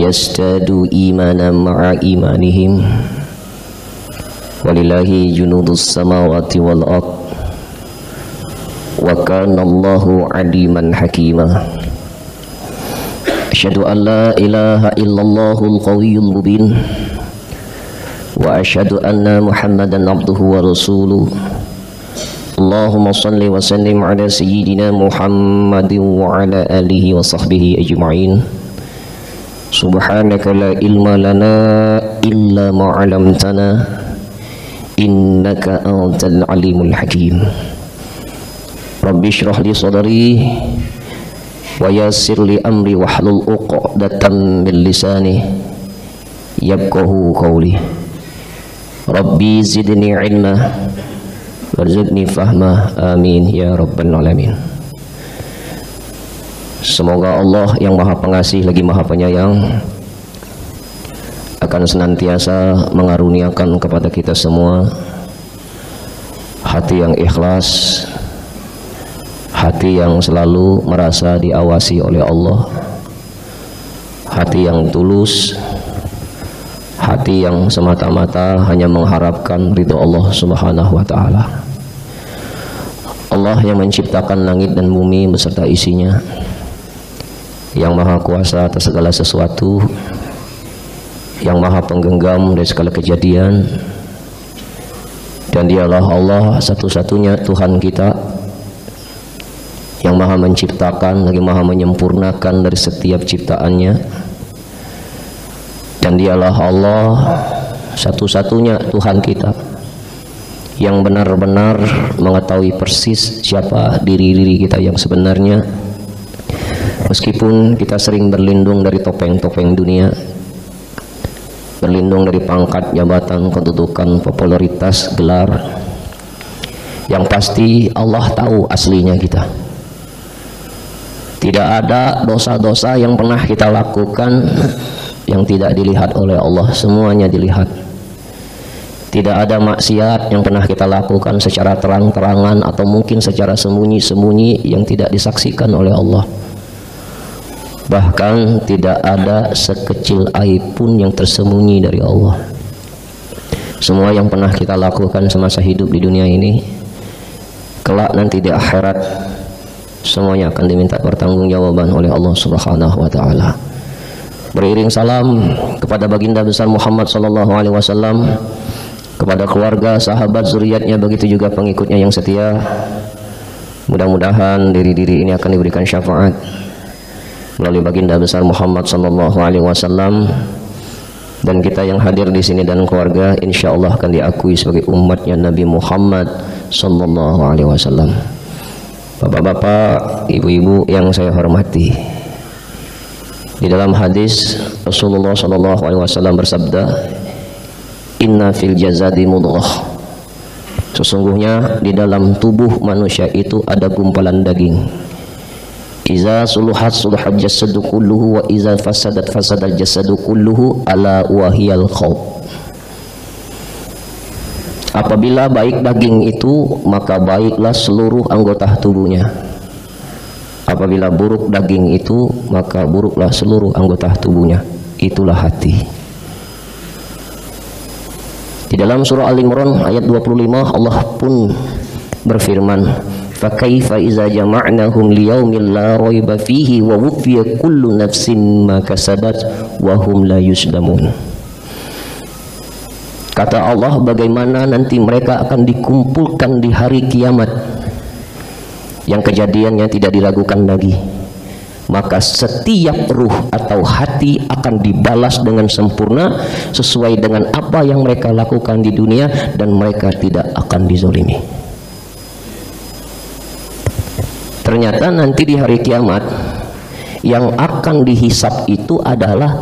liyazdadu imanan ma'a imanihim walillahi junudus samawati wal ard wa kana Allahu aliman hakima. Asyhadu an la ilaha illallahul qawiyyul mubin wa asyhadu anna Muhammadan abduhu wa rasuluh. Allahumma salli wa sallim ala sayyidina Muhammadin wa ala alihi wa sahbihi ajma'in. Subhanaka la ilma lana illa ma 'allamtana innaka antal alimul hakim. Rabbi shrah li sadri wa yassir li amri wahlul 'uqdatam min lisani yafqahu qawli. Rabbi zidni ilma warzuqni fahma, amin ya rabbal alamin. Semoga Allah yang maha pengasih lagi maha penyayang akan senantiasa mengaruniakan kepada kita semua hati yang ikhlas, hati yang selalu merasa diawasi oleh Allah, hati yang tulus, hati yang semata-mata hanya mengharapkan ridho Allah subhanahu wa ta'ala. Allah yang menciptakan langit dan bumi beserta isinya, yang maha kuasa atas segala sesuatu, yang maha penggenggam dari segala kejadian, dan dialah Allah satu-satunya Tuhan kita yang maha menciptakan lagi maha menyempurnakan dari setiap ciptaannya. Dan dialah Allah satu-satunya Tuhan kita yang benar-benar mengetahui persis siapa diri kita yang sebenarnya. Meskipun kita sering berlindung dari topeng-topeng dunia, berlindung dari pangkat, jabatan, kedudukan, popularitas, gelar, yang pasti Allah tahu aslinya kita. Tidak ada dosa-dosa yang pernah kita lakukan yang tidak dilihat oleh Allah, semuanya dilihat. Tidak ada maksiat yang pernah kita lakukan secara terang-terangan atau mungkin secara sembunyi-sembunyi yang tidak disaksikan oleh Allah. Bahkan tidak ada sekecil aib pun yang tersembunyi dari Allah. Semua yang pernah kita lakukan semasa hidup di dunia ini, kelak nanti di akhirat semuanya akan diminta pertanggungjawaban oleh Allah Subhanahu wa taala. Beriring salam kepada baginda besar Muhammad sallallahu alaihi wasallam, kepada keluarga, sahabat, zuriatnya, begitu juga pengikutnya yang setia. Mudah-mudahan diri-diri ini akan diberikan syafaat melalui baginda besar Muhammad sallallahu alaihi wasallam, dan kita yang hadir di sini dan keluarga insyaallah akan diakui sebagai umatnya Nabi Muhammad sallallahu alaihi wasallam. Bapak-bapak, ibu-ibu yang saya hormati, di dalam hadis Rasulullah sallallahu alaihi wasallam bersabda, inna fil jasadi mudghah, sesungguhnya di dalam tubuh manusia itu ada gumpalan daging. Iza suluhat suluhat jasadu kulluhu wa iza fasadat fasadal jasadu kulluhu ala wahiyal qalb. Apabila baik daging itu, maka baiklah seluruh anggota tubuhnya. Apabila buruk daging itu, maka buruklah seluruh anggota tubuhnya. Itulah hati. Di dalam surah Al-Imran ayat 25 Allah pun berfirman, fa kaifa iza jama'nahum liyaumin la raiba fihi wa wuffiya kullu nafsin ma kasabat wa hum la yuzlamun. Kata Allah, bagaimana nanti mereka akan dikumpulkan di hari kiamat yang kejadiannya tidak diragukan lagi, maka setiap ruh atau hati akan dibalas dengan sempurna sesuai dengan apa yang mereka lakukan di dunia, dan mereka tidak akan dizolimi. Ternyata nanti di hari kiamat yang akan dihisap itu adalah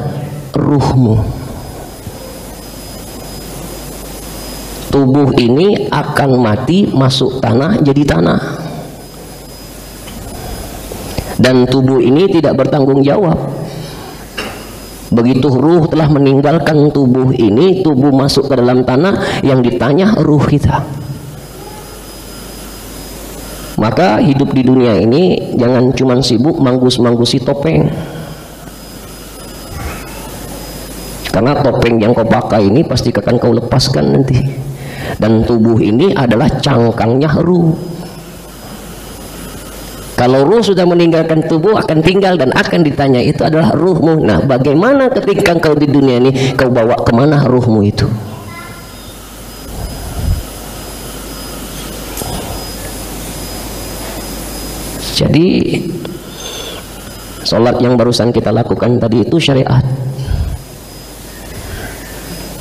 ruhmu. Tubuh ini akan mati, masuk tanah, jadi tanah. Dan tubuh ini tidak bertanggung jawab. Begitu ruh telah meninggalkan tubuh ini, tubuh masuk ke dalam tanah, yang ditanya ruh kita. Maka hidup di dunia ini jangan cuma sibuk manggus-manggusi topeng. Karena topeng yang kau pakai ini pasti akan kau lepaskan nanti. Dan tubuh ini adalah cangkangnya ruh. Kalau ruh sudah meninggalkan tubuh akan tinggal dan akan ditanya, itu adalah ruhmu. Nah, bagaimana ketika kau di dunia ini, kau bawa kemana ruhmu itu? Jadi sholat yang barusan kita lakukan tadi itu syariat.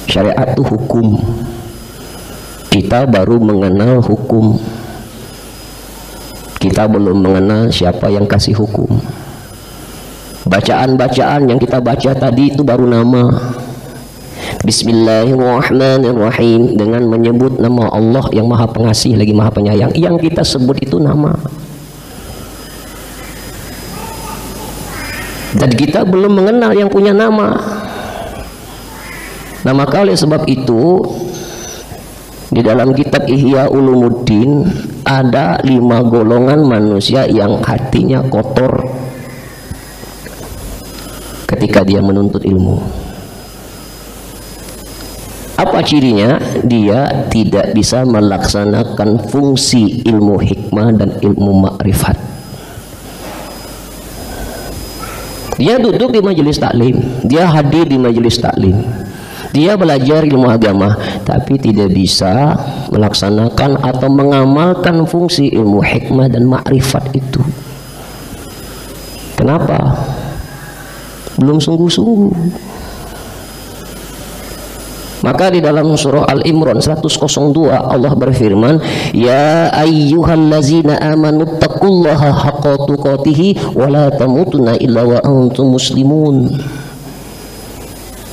Syariat itu hukum. Kita baru mengenal hukum. Kita belum mengenal siapa yang kasih hukum. Bacaan-bacaan yang kita baca tadi itu baru nama. Bismillahirrahmanirrahim, dengan menyebut nama Allah yang Maha Pengasih lagi Maha Penyayang. Yang kita sebut itu nama. Dan kita belum mengenal yang punya nama. Nah, maka oleh sebab itu di dalam kitab Ihya Ulumuddin ada 5 golongan manusia yang hatinya kotor ketika dia menuntut ilmu. Apa cirinya? Dia tidak bisa melaksanakan fungsi ilmu hikmah dan ilmu makrifat. Dia duduk di majelis taklim, dia hadir di majelis taklim, dia belajar ilmu agama, tapi tidak bisa melaksanakan atau mengamalkan fungsi ilmu hikmah dan makrifat itu. Kenapa? Belum sungguh-sungguh. Maka di dalam surah Al-Imran 102 Allah berfirman, ya ayyuhallazina amanu taqullaha haqqa tuqatih wa la tamutunna illa wa antum muslimun.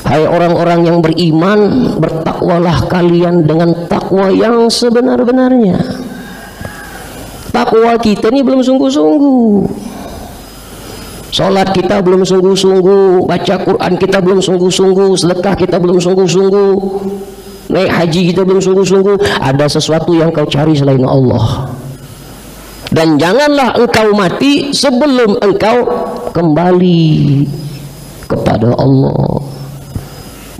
Hai orang-orang yang beriman, bertakwalah kalian dengan takwa yang sebenar-benarnya. Takwa kita ini belum sungguh-sungguh. Sholat kita belum sungguh-sungguh, baca Quran kita belum sungguh-sungguh, sedekah kita belum sungguh-sungguh, naik haji kita belum sungguh-sungguh. Ada sesuatu yang kau cari selain Allah. Dan janganlah engkau mati sebelum engkau kembali kepada Allah.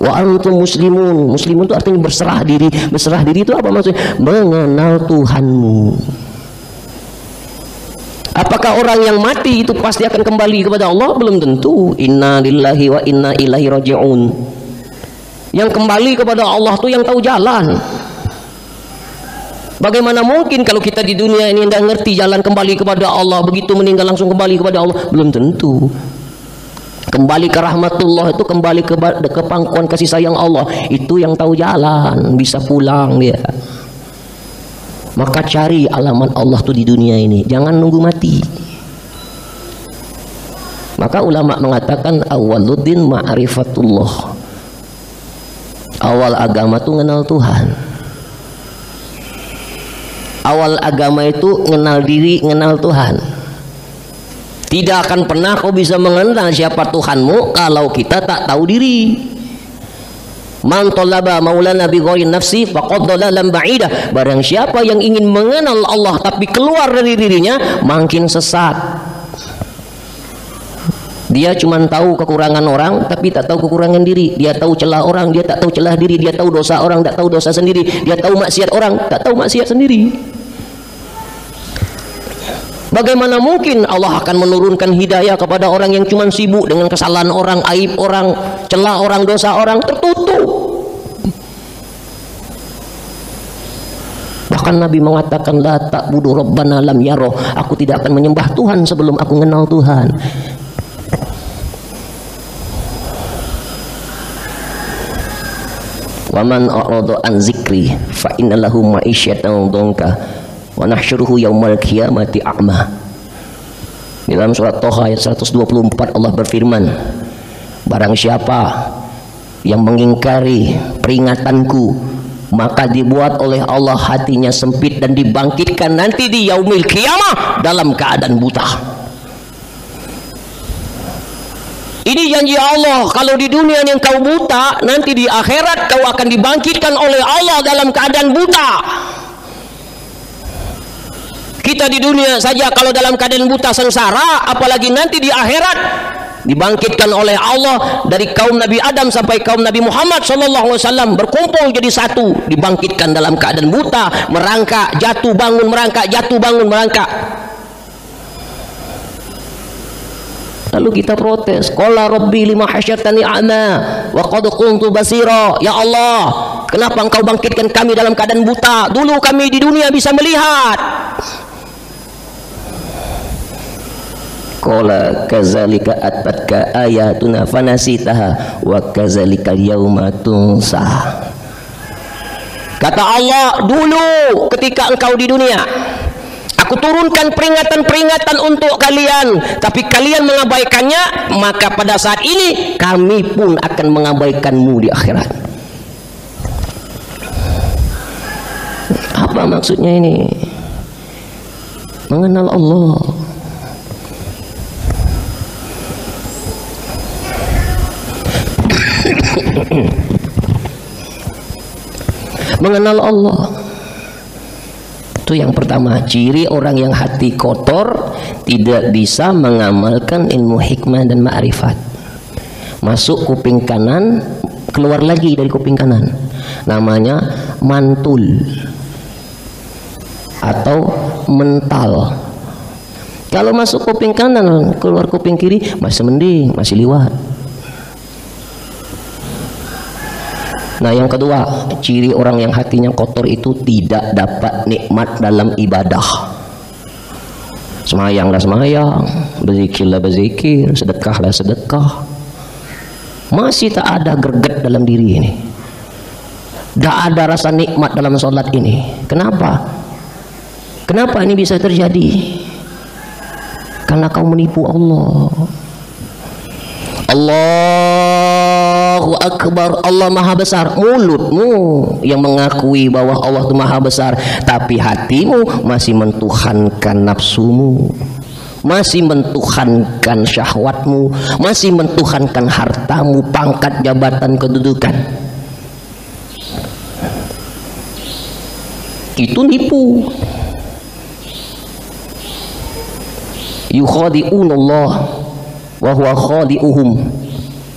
Wa antum muslimun. Muslimun itu artinya berserah diri. Berserah diri itu apa maksudnya? Mengenal Tuhanmu. Apakah orang yang mati itu pasti akan kembali kepada Allah? Belum tentu. Inna lillahi wa inna ilaihi raji'un. Yang kembali kepada Allah itu yang tahu jalan. Bagaimana mungkin kalau kita di dunia ini tidak ngerti jalan kembali kepada Allah, begitu meninggal langsung kembali kepada Allah? Belum tentu. Kembali ke rahmatullah itu kembali ke pangkuan kasih sayang Allah. Itu yang tahu jalan, bisa pulang dia. Maka cari alamat Allah tuh di dunia ini, jangan nunggu mati. Maka ulama mengatakan awwaluddin ma'rifatullah. Awal agama tuh mengenal Tuhan. Awal agama itu mengenal diri, mengenal Tuhan. Tidak akan pernah kau bisa mengenal siapa Tuhanmu kalau kita tak tahu diri. Man talaba maulana bi ghairi nafsi faqad dhalalan ba'ida. Barang siapa yang ingin mengenal Allah tapi keluar dari dirinya, makin sesat. Dia cuma tahu kekurangan orang tapi tak tahu kekurangan diri. Dia tahu celah orang, dia tak tahu celah diri. Dia tahu dosa orang, tak tahu dosa sendiri. Dia tahu maksiat orang, tak tahu maksiat sendiri. Bagaimana mungkin Allah akan menurunkan hidayah kepada orang yang cuma sibuk dengan kesalahan orang, aib orang, celah orang, dosa orang? Tertutup. Bahkan Nabi mengatakan la ta'budu rabbana lam yaro. Aku tidak akan menyembah Tuhan sebelum aku mengenal Tuhan. Wa man a'rada an zikri fa inna lahu ma'isyatan dhanka wa nahsyuruhu yaumal qiyamati a'ma. Di dalam surat Toha ayat 124 Allah berfirman, barang siapa yang mengingkari peringatanku, maka dibuat oleh Allah hatinya sempit dan dibangkitkan nanti di yaumil qiyamah dalam keadaan buta. Ini janji Allah, kalau di dunia yang kau buta, nanti di akhirat kau akan dibangkitkan oleh Allah dalam keadaan buta. Kita di dunia saja kalau dalam keadaan buta sengsara, apalagi nanti di akhirat dibangkitkan oleh Allah dari kaum Nabi Adam sampai kaum Nabi Muhammad SAW, berkumpul jadi satu, dibangkitkan dalam keadaan buta, merangkak, jatuh bangun, merangkak, jatuh bangun, merangkak. Lalu kita protes, qala rabbi lima hasyartani a'ma wa qad kuntu basira. Ya Allah, kenapa engkau bangkitkan kami dalam keadaan buta? Dulu kami di dunia bisa melihat. Qala kadzalika atatka ayatuna fanasitaha wa kadzalika yauma tunsa. Kata Allah, dulu ketika engkau di dunia, aku turunkan peringatan-peringatan untuk kalian, tapi kalian mengabaikannya, maka pada saat ini kami pun akan mengabaikanmu di akhirat. Apa maksudnya ini? Mengenal Allah. Mengenal Allah itu yang pertama. Ciri orang yang hati kotor tidak bisa mengamalkan ilmu hikmah dan ma'rifat. Masuk kuping kanan, keluar lagi dari kuping kanan, namanya mantul atau mental. Kalau masuk kuping kanan, keluar kuping kiri, masih mending, masih liwat. Nah, yang kedua, ciri orang yang hatinya kotor itu tidak dapat nikmat dalam ibadah. Semayanglah semayang, berzikirlah berzikir, sedekahlah sedekah, masih tak ada greget dalam diri ini. Tak ada rasa nikmat dalam sholat ini. Kenapa? Kenapa ini bisa terjadi? Karena kau menipu Allah. Allahu Akbar, Allah Maha Besar. Mulutmu yang mengakui bahwa Allah itu Maha Besar, tapi hatimu masih mentuhankan nafsumu, masih mentuhankan syahwatmu, masih mentuhankan hartamu, pangkat, jabatan, kedudukan. Itu nipu. Yukhadi'unallah wa huwa khadi'uhum.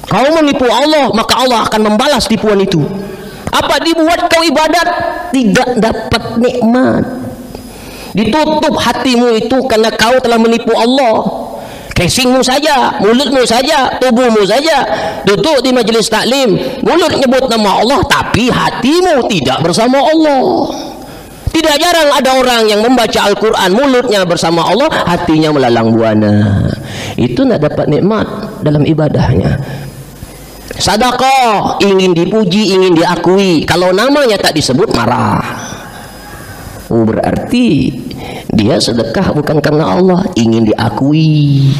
Kau menipu Allah, maka Allah akan membalas tipuan itu. Apa dibuat kau ibadat tidak dapat nikmat, ditutup hatimu itu karena kau telah menipu Allah. Casingmu saja, mulutmu saja, tubuhmu saja duduk di majelis taklim, mulut nyebut nama Allah tapi hatimu tidak bersama Allah. Tidak jarang ada orang yang membaca Al-Quran, mulutnya bersama Allah, hatinya melalang buana. Itu tidak dapat nikmat dalam ibadahnya. Sedekah ingin dipuji, ingin diakui, kalau namanya tak disebut marah. Oh, berarti dia sedekah bukan karena Allah, ingin diakui.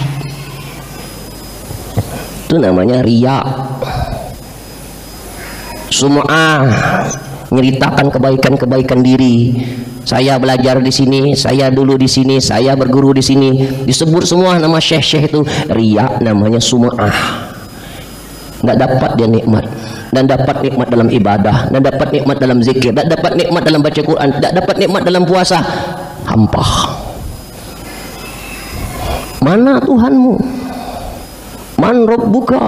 Itu namanya riya. Sum'ah, nyeritakan kebaikan-kebaikan diri. Saya belajar di sini, saya dulu di sini, saya berguru di sini, disebut semua nama syekh-syekh itu. Riya namanya sum'ah. Nggak dapat dia nikmat, dan dapat nikmat dalam ibadah, dan dapat nikmat dalam zikir, dan dapat nikmat dalam baca Quran, tidak dapat nikmat dalam puasa. Hampa. Mana Tuhanmu? Man rabbuka?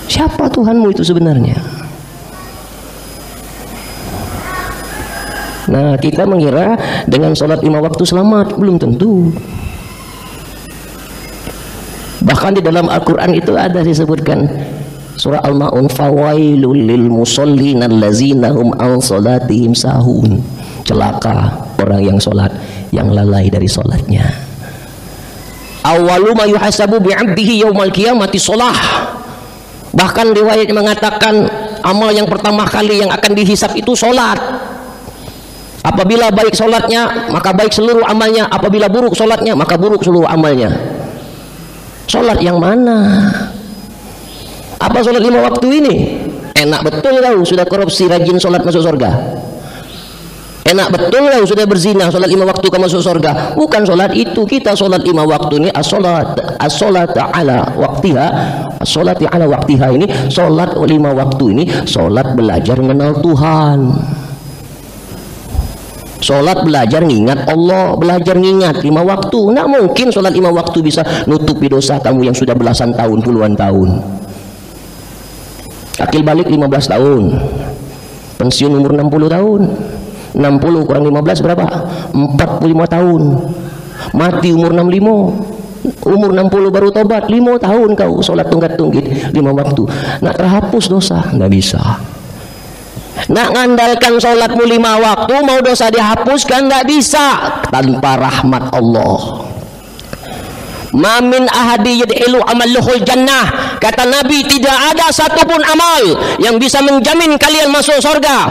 Siapa Tuhanmu itu sebenarnya? Nah, kita mengira dengan sholat 5 waktu selamat, belum tentu. Bahkan di dalam Al-Quran itu ada disebutkan surah Al-Ma'un, fawailul lil musallin allazina hum an salatihim sahun. Celaka orang yang sholat, yang lalai dari sholatnya. Awwalu ma yuhasabu bi'abdihi yaumal qiyamati sholah. Bahkan riwayat mengatakan amal yang pertama kali yang akan dihisab itu sholat. Apabila baik sholatnya, maka baik seluruh amalnya. Apabila buruk sholatnya, maka buruk seluruh amalnya. Sholat yang mana? Apa sholat 5 waktu ini? Enak betul kau sudah korupsi, rajin sholat masuk surga. Enak betul kau sudah berzina, sholat 5 waktu kau masuk surga. Bukan sholat itu. Kita sholat 5 waktu ini as-sholat ala waktiha. As-sholat ala waktiha ini, sholat 5 waktu ini, sholat belajar mengenal Tuhan. sholat belajar ngingat Allah, belajar ngingat 5 waktu. Nggak mungkin sholat 5 waktu bisa nutupi dosa kamu yang sudah belasan tahun, puluhan tahun. Akil balik 15 tahun, pensiun umur 60 tahun. 60 kurang 15 berapa? 45 tahun. Mati umur 65. Umur 60 baru tobat, 5 tahun kau sholat tunggat-tunggit 5 waktu. Nak terhapus dosa? Nggak bisa. Nak ngandalkan sholatmu 5 waktu, mau dosa dihapuskan? Nggak bisa tanpa rahmat Allah. Mamin ahadi yad'ilu amaluhul jannah. Kata Nabi, tidak ada satupun amal yang bisa menjamin kalian masuk surga.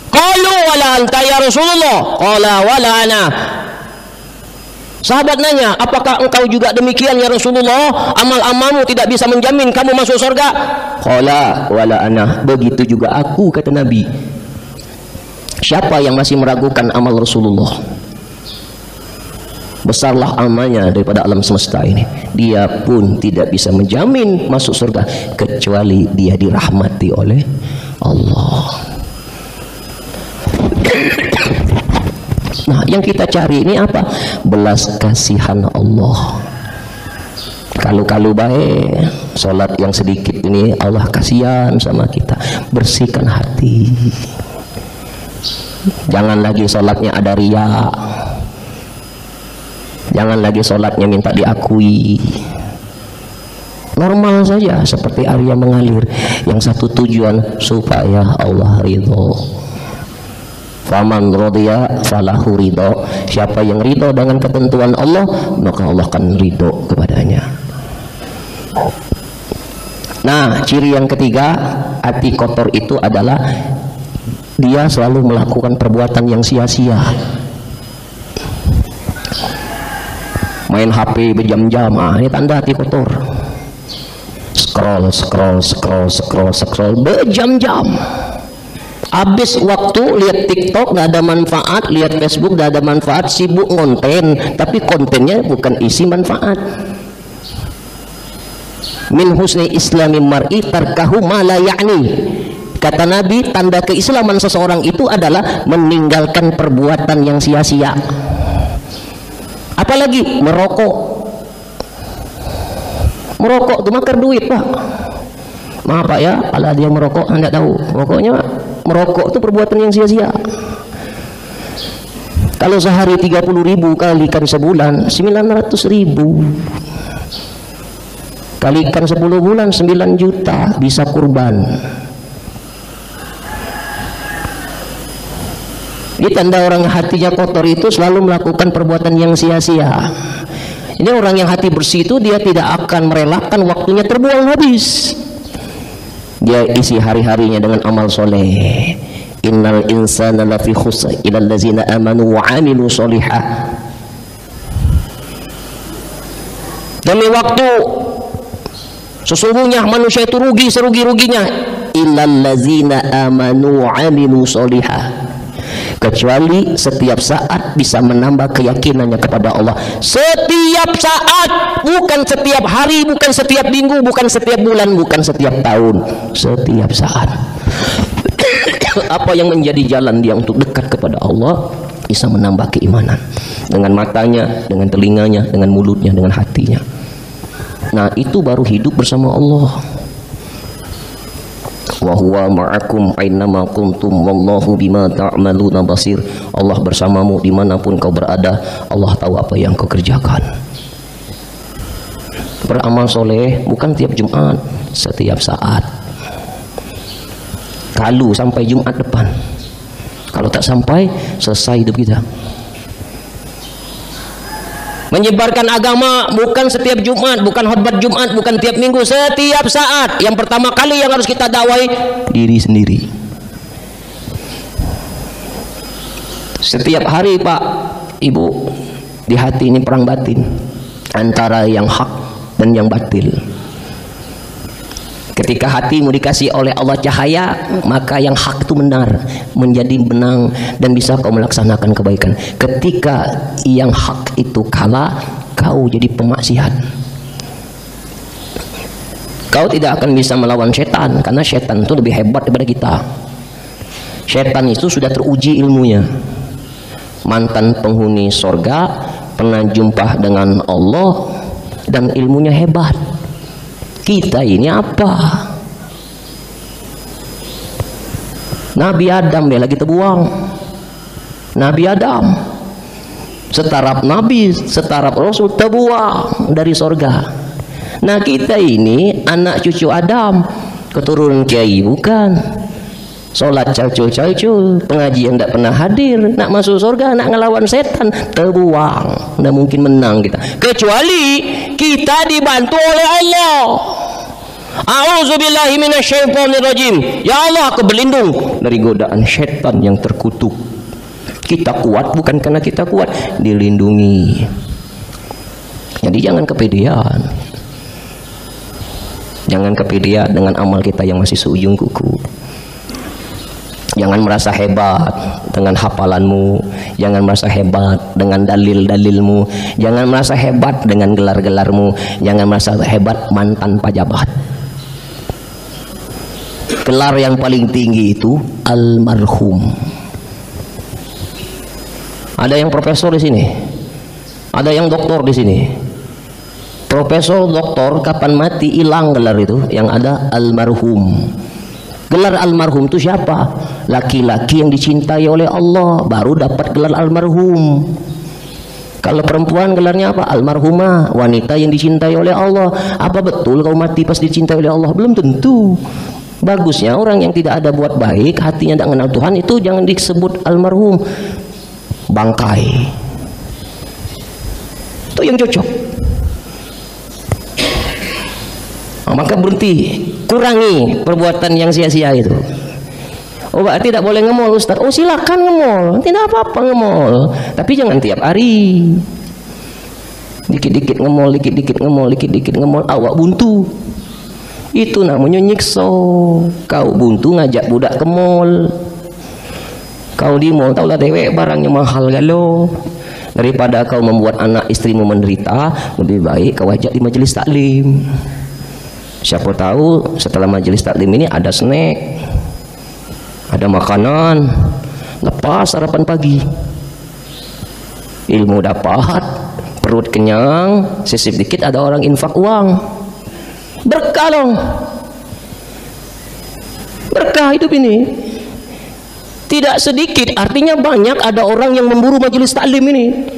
Qalu wala anta ya Rasulullah? Qala wala ana. Sahabat nanya, apakah engkau juga demikian ya Rasulullah? Amal-amalmu tidak bisa menjamin kamu masuk surga? Qala wala ana. Begitu juga aku, kata Nabi. Siapa yang masih meragukan amal Rasulullah? Besarlah amalnya daripada alam semesta ini. Dia pun tidak bisa menjamin masuk surga kecuali dia dirahmati oleh Allah. Nah, yang kita cari ini apa? Belas kasihan Allah. Kalau baik, sholat yang sedikit ini Allah kasihan sama kita. Bersihkan hati. Jangan lagi sholatnya ada riya. Jangan lagi sholatnya minta diakui. Normal saja seperti air yang mengalir. Yang satu tujuan supaya Allah ridho. Faman radiya falahu ridho. Siapa yang ridho dengan ketentuan Allah, maka Allah akan ridho kepadanya. Nah, ciri yang ketiga hati kotor itu adalah dia selalu melakukan perbuatan yang sia-sia. Main HP berjam-jam, ini tanda hati kotor. Scroll berjam-jam. Habis waktu lihat TikTok nggak ada manfaat, lihat Facebook nggak ada manfaat, sibuk konten, tapi kontennya bukan isi manfaat. Min husni islami mar'i tarkahu ma la ya'ni. Kata Nabi, tanda keislaman seseorang itu adalah meninggalkan perbuatan yang sia-sia. Apalagi merokok. Merokok itu makan duit, Pak. Maaf Pak ya, kalau dia merokok Anda tahu, pokoknya merokok itu perbuatan yang sia-sia. Kalau sehari 30.000 kalikan sebulan 900.000, kalikan 10 bulan 9 juta, bisa kurban. Ini tanda orang hatinya kotor itu selalu melakukan perbuatan yang sia-sia. Ini orang yang hati bersih itu dia tidak akan merelakan waktunya terbuang habis. Dia isi hari-harinya dengan amal soleh. Innal insana lafi khusr illa allazina amanu wa amilu solihah. Demi waktu, sesungguhnya manusia itu rugi serugi-ruginya. Illa allazina amanu wa amilu solihah. Kecuali setiap saat bisa menambah keyakinannya kepada Allah. Setiap saat, bukan setiap hari, bukan setiap minggu, bukan setiap bulan, bukan setiap tahun. Setiap saat. Apa yang menjadi jalan dia untuk dekat kepada Allah? Bisa menambah keimanan. Dengan matanya, dengan telinganya, dengan mulutnya, dengan hatinya. Nah, itu baru hidup bersama Allah. Wa huwa ma'akum ainama kuntum wallahu bima ta'maluna basir. Allah bersamamu dimanapun kau berada. Allah tahu apa yang kau kerjakan. Beramal soleh bukan tiap Jumat, setiap saat. Kalau sampai Jumat depan, kalau tak sampai, selesai hidup kita. Menyebarkan agama bukan setiap Jumat, bukan khutbah Jumat, bukan tiap minggu, setiap saat. Yang pertama kali yang harus kita dakwai diri sendiri. Setiap hari Pak, Ibu, di hati ini perang batin antara yang hak dan yang batil. Ketika hatimu dikasih oleh Allah cahaya, maka yang hak itu benar, menjadi benang dan bisa kau melaksanakan kebaikan. Ketika yang hak itu kalah, kau jadi pemaksiat. Kau tidak akan bisa melawan setan, karena setan itu lebih hebat daripada kita. Setan itu sudah teruji ilmunya. mantan penghuni sorga, pernah jumpa dengan Allah dan ilmunya hebat. Kita ini apa? Nabi Adam dia lagi terbuang. Nabi Adam setaraf Nabi, setaraf Rasul terbuang dari sorga. Nah kita ini anak cucu Adam, keturunan kiai bukan. Sholat calcul-calcul, pengajian tidak pernah hadir, nak masuk surga, nak ngelawan setan, terbuang. Tidak mungkin menang kita, kecuali kita dibantu oleh Allah. A'udzubillahi minasyaitonirrajim. Ya Allah, aku berlindung dari godaan setan yang terkutuk. Kita kuat bukan karena kita kuat, dilindungi. Jadi jangan kepedean. Jangan kepedean dengan amal kita yang masih seujung kuku. Jangan merasa hebat dengan hafalanmu, jangan merasa hebat dengan dalil-dalilmu, jangan merasa hebat dengan gelar-gelarmu, jangan merasa hebat mantan pejabat. Gelar yang paling tinggi itu almarhum. Ada yang profesor di sini, ada yang doktor di sini. Profesor, doktor, kapan mati hilang gelar itu, yang ada almarhum. Gelar almarhum itu siapa? Laki-laki yang dicintai oleh Allah baru dapat gelar almarhum. Kalau perempuan gelarnya apa? Almarhumah, wanita yang dicintai oleh Allah. Apa betul kau mati pas dicintai oleh Allah? Belum tentu. Bagusnya orang yang tidak ada buat baik, hatinya tidak mengenal Tuhan, itu jangan disebut almarhum. Bangkai. Itu yang cocok. Maka berhenti, kurangi perbuatan yang sia-sia itu. Oh berarti tidak boleh ngemol Ustaz. Oh silakan ngemol, tidak apa-apa ngemol, tapi jangan tiap hari. Dikit-dikit ngemol, dikit-dikit ngemol, dikit-dikit ngemol, awak buntu. Itu namanya nyiksa. Kau buntu ngajak budak ke mall. Kau di mall taulah dewek barangnya mahal galo. Daripada kau membuat anak istrimu menderita, lebih baik kau ajak di majelis taklim. Siapa tahu setelah majelis taklim ini ada snack, ada makanan, lepas sarapan pagi. Ilmu dapat, perut kenyang, sisip dikit ada orang infak uang. Berkah dong. Berkah hidup ini. Tidak sedikit, artinya banyak ada orang yang memburu majelis taklim ini.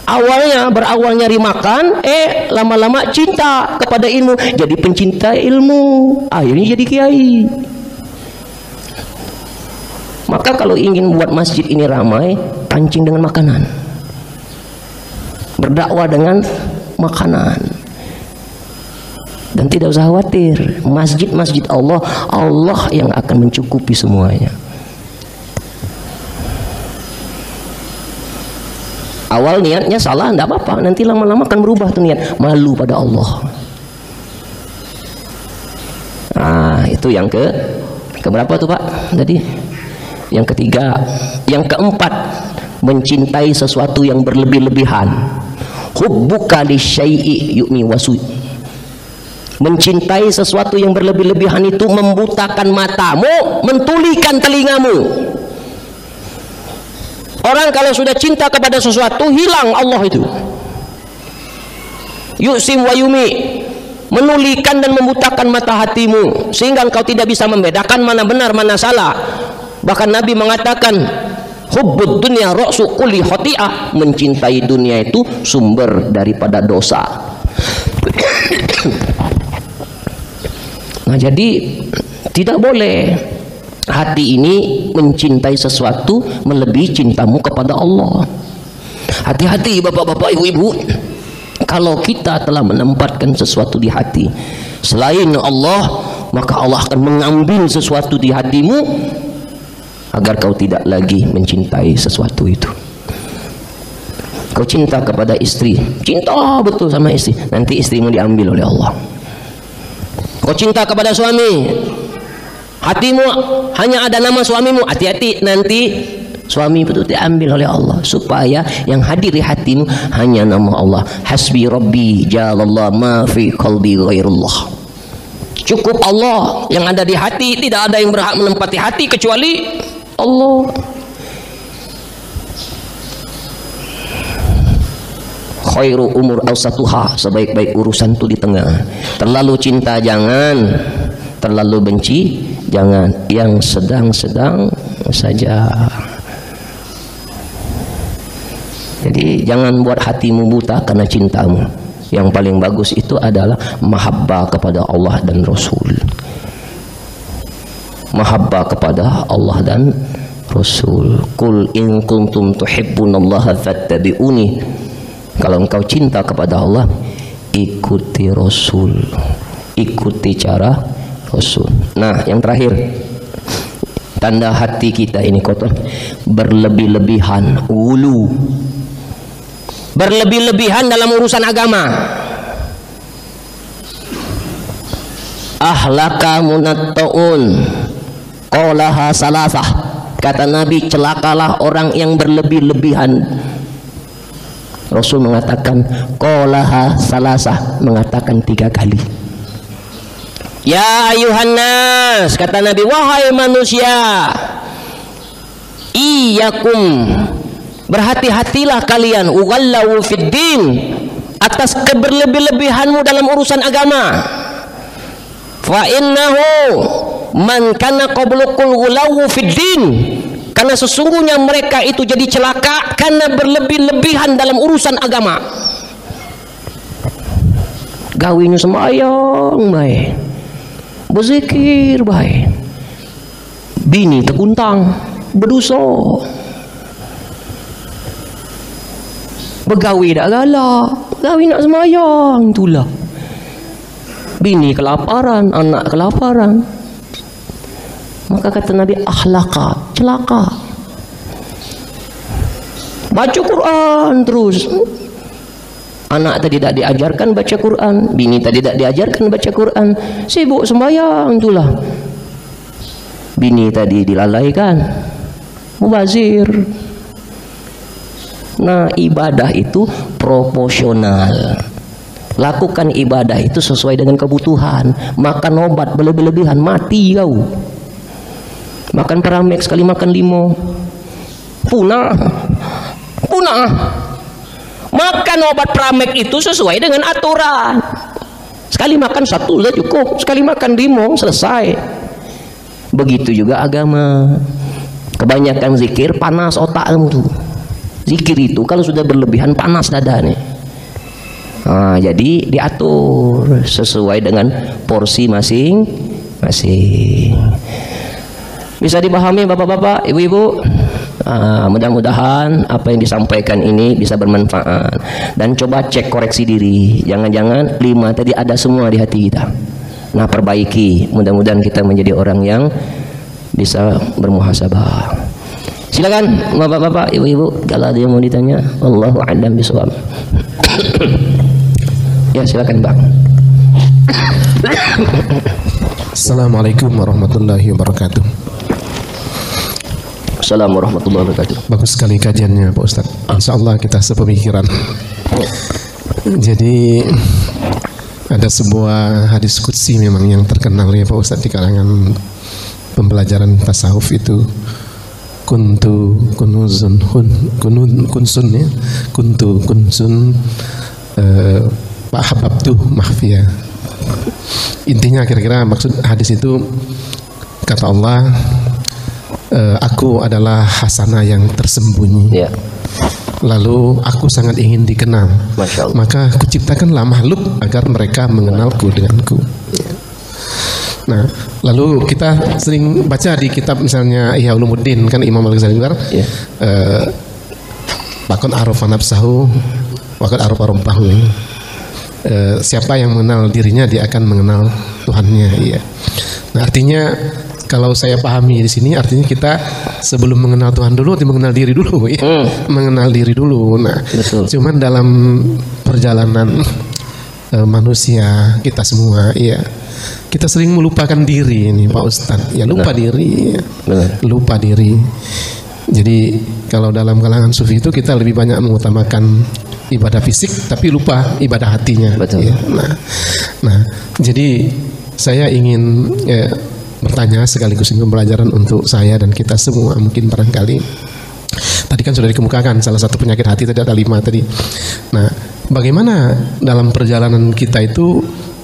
Awalnya berawal nyari makan, lama-lama cinta kepada ilmu, jadi pencinta ilmu, akhirnya jadi kiai. Maka kalau ingin buat masjid ini ramai, pancing dengan makanan, berdakwah dengan makanan, dan tidak usah khawatir, masjid-masjid Allah, Allah yang akan mencukupi semuanya. Awal niatnya salah, tidak apa-apa, nanti lama-lama akan berubah tuh niat, malu pada Allah. Nah itu yang keberapa tuh Pak tadi? Yang ketiga. Yang keempat, mencintai sesuatu yang berlebih-lebihan. Hubbuka lisyai'i yu'mi wasu. Mencintai sesuatu yang berlebih-lebihan itu membutakan matamu, mentulikan telingamu. Orang kalau sudah cinta kepada sesuatu, hilang Allah itu. Yu'sim wa yumi, menulikan dan membutakan mata hatimu, sehingga engkau tidak bisa membedakan mana benar mana salah. Bahkan Nabi mengatakan, hubbud dunya ra'su kulli khati'ah, mencintai dunia itu sumber daripada dosa. Nah jadi tidak boleh hati ini mencintai sesuatu melebihi cintamu kepada Allah. Hati-hati bapak-bapak, ibu-ibu, kalau kita telah menempatkan sesuatu di hati selain Allah, maka Allah akan mengambil sesuatu di hatimu agar kau tidak lagi mencintai sesuatu itu. Kau cinta kepada istri, cinta betul sama istri, nanti istrimu diambil oleh Allah. Kau cinta kepada suami, hatimu hanya ada nama suamimu, hati-hati nanti suami itu diambil oleh Allah, supaya yang hadir di hatimu hanya nama Allah. Hasbi Rabbi jalallah ma fi qalbi ghairullah. Cukup Allah yang ada di hati, tidak ada yang berhak menempati hati kecuali Allah. khairu umur awsatuha, sebaik-baik urusan itu di tengah. Terlalu cinta jangan, terlalu benci jangan, yang sedang-sedang saja. Jadi jangan buat hatimu buta karena cintamu. Yang paling bagus itu adalah mahabbah kepada Allah dan Rasul. Mahabbah kepada Allah dan Rasul. Qul in kuntum tuhibbunallaha fattabi'uni. Kalau engkau cinta kepada Allah, ikuti Rasul, ikuti cara Rasul. Nah, yang terakhir, tanda hati kita ini kotor, berlebih-lebihan, ulu, berlebih-lebihan dalam urusan agama. Ahlaka munatta'un qolaha salasah. Kata Nabi, celakalah orang yang berlebih-lebihan. Rasul mengatakan qolaha salasah, mengatakan 3 kali. Ya ayuhan nas, kata Nabi, wahai manusia, iyyakum, berhati-hatilah kalian, ughallau fid din, atas keberlebih-lebihanmu dalam urusan agama. Fa innahu man kana qablukul ghulawu fid din, karena sesungguhnya mereka itu jadi celaka karena berlebih-lebihan dalam urusan agama. Gawinya sembahyang baik, berzikir baik, bini terkuntang berdosa, begawi dak galak, gawi nak sembahyang itulah. Bini kelaparan, anak kelaparan. Maka kata Nabi, ahlaka, celaka. Baca Quran terus. Anak tadi tidak diajarkan baca Quran, bini tadi tidak diajarkan baca Quran, sibuk sembahyang itulah. Bini tadi dilalaikan, mubazir. Nah, ibadah itu proporsional. Lakukan ibadah itu sesuai dengan kebutuhan. Makan obat berlebih-lebihan, mati kau. Makan peramek sekali makan 5, punah. Makan obat peramek itu sesuai dengan aturan. Sekali makan 1 sudah cukup, sekali makan 5 selesai. Begitu juga agama. Kebanyakan zikir panas otakmu tuh. Zikir itu kalau sudah berlebihan panas dadanya. Nah, jadi diatur sesuai dengan porsi masing-masing. Bisa dipahami bapak-bapak, ibu-ibu? Mudah-mudahan apa yang disampaikan ini bisa bermanfaat. Dan coba cek koreksi diri. Jangan-jangan 5 tadi ada semua di hati kita. Nah, perbaiki. Mudah-mudahan kita menjadi orang yang bisa bermuhasabah. Silakan bapak-bapak, ibu-ibu, kalau ada yang mau ditanya. Wallahu a'lam bishawab. Ya, silakan Bang. Assalamualaikum warahmatullahi wabarakatuh. Assalamualaikum warahmatullahi wabarakatuh. Bagus sekali kajiannya Pak Ustadz. Insya Allah kita sepemikiran. Jadi ada sebuah hadis qudsi memang yang terkenal ya Pak Ustadz di kalangan pembelajaran tasawuf itu. Kuntu kunuzun kunsun ya. Kuntu kunsun Pak Hababtu Mahfiyah. Intinya kira-kira maksud hadis itu, kata Allah, aku adalah hasanah yang tersembunyi. Ya. Lalu aku sangat ingin dikenal. Maka kuciptakanlah makhluk agar mereka mengenalku denganku. Ya. Nah, lalu kita sering baca di kitab misalnya Ihya Ulumuddin kan Imam Al-Ghazali juga. Ya. Bakon arafa nafsahu waqad arafa rabbahu. Siapa yang mengenal dirinya dia akan mengenal Tuhannya. Ya. Nah, artinya kalau saya pahami di sini artinya kita sebelum mengenal Tuhan dulu, mengenal diri dulu, ya. Mengenal diri dulu. Nah, betul. Cuman dalam perjalanan manusia kita semua, ya, kita sering melupakan diri ini, Pak Ustadz. Ya, lupa diri, ya. Lupa diri. Jadi kalau dalam kalangan sufi itu kita lebih banyak mengutamakan ibadah fisik, tapi lupa ibadah hatinya. Betul. Ya. Nah, jadi saya ingin bertanya sekaligus ini pembelajaran untuk saya dan kita semua mungkin barangkali. Tadi kan sudah dikemukakan salah satu penyakit hati tadi ada 5 tadi. Nah, bagaimana dalam perjalanan kita itu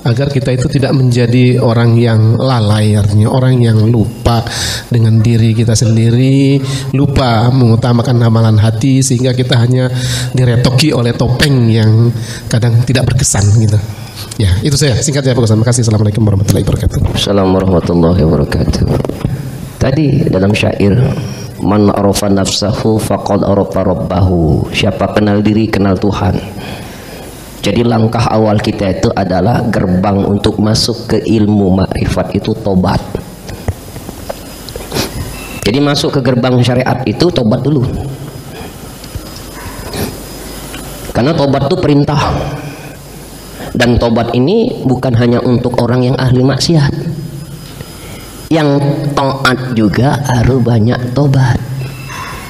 agar kita itu tidak menjadi orang yang lalai, artinya orang yang lupa dengan diri kita sendiri, lupa mengutamakan amalan hati, sehingga kita hanya diretoki oleh topeng yang kadang tidak berkesan gitu. Ya, itu saya singkatnya Pak Ustaz. Terima kasih. Assalamualaikum warahmatullahi wabarakatuh. Assalamualaikum warahmatullahi wabarakatuh. Tadi dalam syair, man arafa nafsahu faqad arafa rabbahu. Siapa kenal diri, kenal Tuhan. Jadi langkah awal kita itu adalah gerbang untuk masuk ke ilmu makrifat itu tobat. Jadi masuk ke gerbang syariat itu tobat dulu. Karena tobat itu perintah. Dan tobat ini bukan hanya untuk orang yang ahli maksiat. Yang taat juga harus banyak tobat.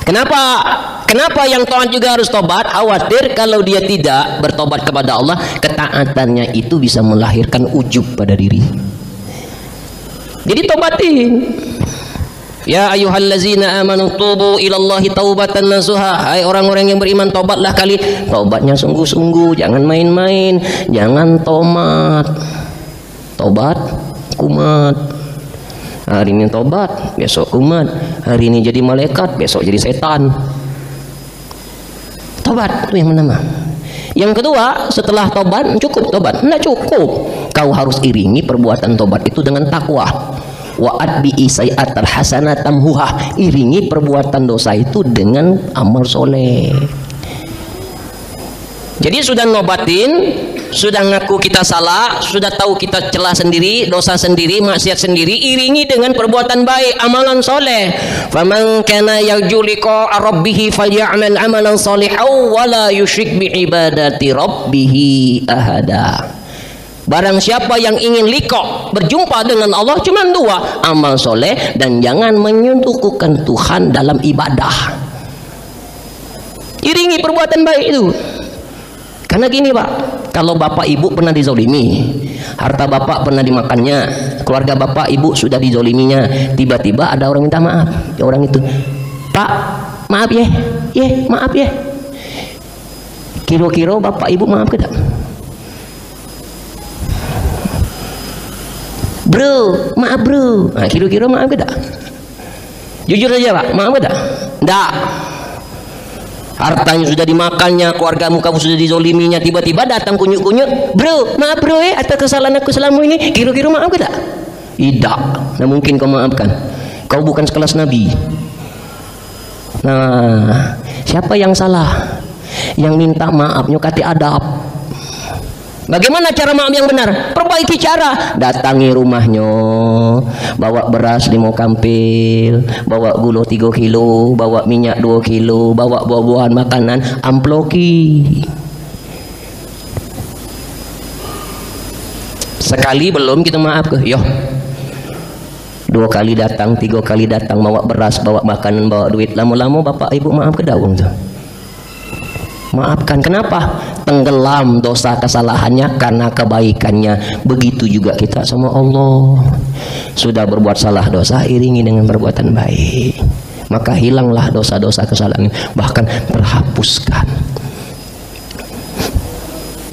Kenapa? Kenapa yang taat juga harus tobat? Khawatir kalau dia tidak bertobat kepada Allah, ketaatannya itu bisa melahirkan ujub pada diri. Jadi tobatin. Ya ayyuhallazina amanu tubu ilallahi taubatan nasuha. Hai orang-orang yang beriman, tobatlah kali. Tobatnya sungguh-sungguh, jangan main-main, jangan tomat. Tobat kumat. Hari ini tobat, besok kumat. Hari ini jadi malaikat, besok jadi setan. Tobat itu yang pertama. Yang kedua, setelah tobat cukup tobat? Tidak cukup. Kau harus iringi perbuatan tobat itu dengan takwa. Wa atbi'i sayyi'atal hasanah tamhuha. Iringi perbuatan dosa itu dengan amal soleh. Jadi sudah ngobatin, sudah ngaku kita salah, sudah tahu kita celah sendiri, dosa sendiri, maksiat sendiri, iringi dengan perbuatan baik, amalan soleh. Faman kana yarju liqa'a rabbih falya'mal amalan shalihan wa la yusyrik bi ibadati rabbih ahada. Barang siapa yang ingin liqa, berjumpa dengan Allah, cuma dua, amal soleh dan jangan menyekutukan Tuhan dalam ibadah. Iringi perbuatan baik itu. Karena gini Pak, kalau bapak ibu pernah dizolimi, harta bapak pernah dimakannya, keluarga bapak ibu sudah dizoliminya, tiba-tiba ada orang minta maaf, ya orang itu, Pak maaf ya, maaf ya. Kira-kira bapak ibu maaf tidak? Bro, maaf bro. Nah, kira-kira maaf ke tak? Jujur aja Pak, maaf ke tak? Tidak. Hartanya sudah dimakannya, keluargamu kamu sudah dizoliminya, tiba-tiba datang kunyuk-kunyuk, bro, maaf bro atas kesalahan aku selama ini. Kira-kira maaf ke tak? Tidak. Nah mungkin kau maafkan. Kau bukan sekelas Nabi. Nah, siapa yang salah? Yang minta maaf nyokati adab. Bagaimana cara maaf yang benar? Perbaiki cara. Datangi rumahnya, bawa beras 5 kampil, bawa gula 3 kilo, bawa minyak 2 kilo, bawa buah-buahan makanan, amploki. Sekali belum kita maaf ke? Yo. 2 kali datang, 3 kali datang, bawa beras, bawa makanan, bawa duit. Lama-lama bapak ibu maaf ke daun tuh. Maafkan. Kenapa? Tenggelam dosa kesalahannya karena kebaikannya. Begitu juga kita sama Allah. Sudah berbuat salah dosa, iringi dengan perbuatan baik, maka hilanglah dosa-dosa kesalahan, bahkan terhapuskan.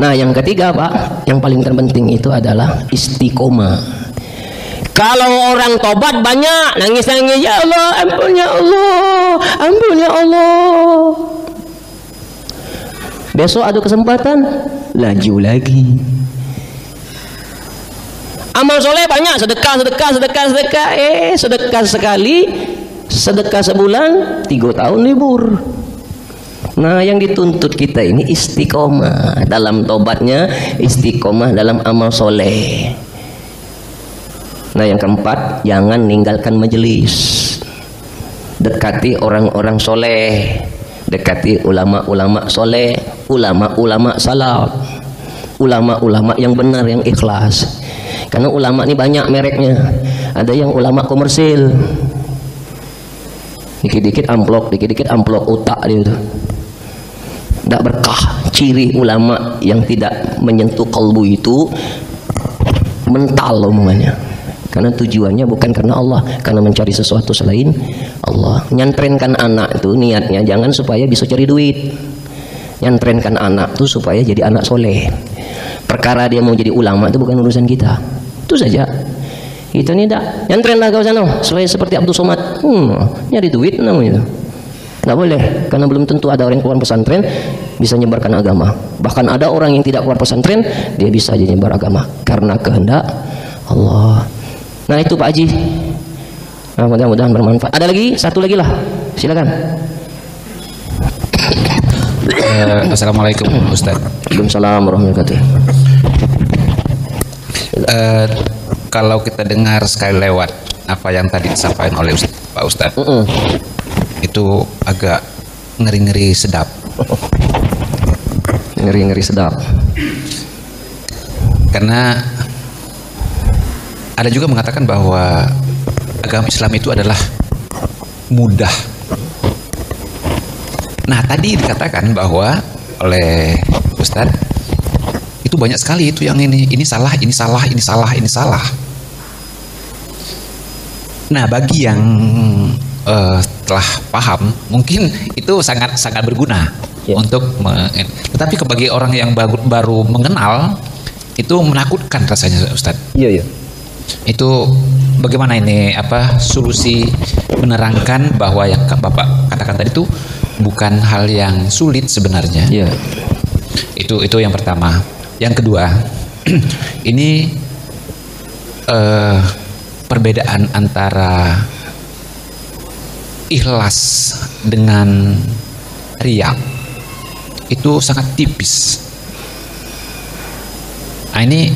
Nah yang ketiga Pak, yang paling terpenting itu adalah istiqomah. Kalau orang tobat banyak nangis-nangis, ya Allah ampun ya Allah, ampun ya Allah. Besok ada kesempatan, laju lagi. Amal soleh banyak, sedekah sekali, sedekah sebulan, 3 tahun libur. Nah yang dituntut kita ini istiqomah dalam tobatnya, istiqomah dalam amal soleh. Nah yang keempat, jangan ninggalkan majelis. Dekati orang-orang soleh, dekati ulama-ulama soleh, ulama-ulama salaf, ulama-ulama yang benar, yang ikhlas. Karena ulama ini banyak mereknya. Ada yang ulama komersil, dikit-dikit amplop otak dia itu. Tidak berkah. Ciri ulama yang tidak menyentuh kalbu itu mental omongannya. Karena tujuannya bukan karena Allah, karena mencari sesuatu selain Allah. Nyantrenkan anak itu niatnya jangan supaya bisa cari duit. nyantrenkan anak tuh supaya jadi anak soleh. Perkara dia mau jadi ulama itu bukan urusan kita. Itu saja. Itu nih dah. Nyantrenlah kau sana, supaya seperti Abdul Somad. Nyari duit namanya. Nggak boleh, karena belum tentu ada orang yang keluar pesantren bisa menyebarkan agama. Bahkan ada orang yang tidak keluar pesantren, dia bisa jadi nyebar agama karena kehendak Allah. Nah itu Pak Haji. Nah, mudah-mudahan bermanfaat. Ada lagi? Satu lagi lah. Silakan. Assalamualaikum Ustaz. Waalaikumsalam warahmatullahi wabarakatuh. Kalau kita dengar sekali lewat apa yang tadi disampaikan oleh Pak Ustaz, itu agak ngeri-ngeri sedap. Ngeri-ngeri sedap. Karena ada juga mengatakan bahwa agama Islam itu adalah mudah. Nah, tadi dikatakan bahwa oleh Ustaz itu banyak sekali itu yang ini salah, ini salah, ini salah, ini salah. Nah, bagi yang telah paham, mungkin itu sangat berguna untuk tetapi bagi orang yang baru mengenal itu menakutkan rasanya, Ustaz. Iya. Itu bagaimana ini solusi menerangkan bahwa yang Bapak katakan tadi itu bukan hal yang sulit sebenarnya. Iya. Itu yang pertama. Yang kedua, ini perbedaan antara ikhlas dengan riya itu sangat tipis. Nah, ini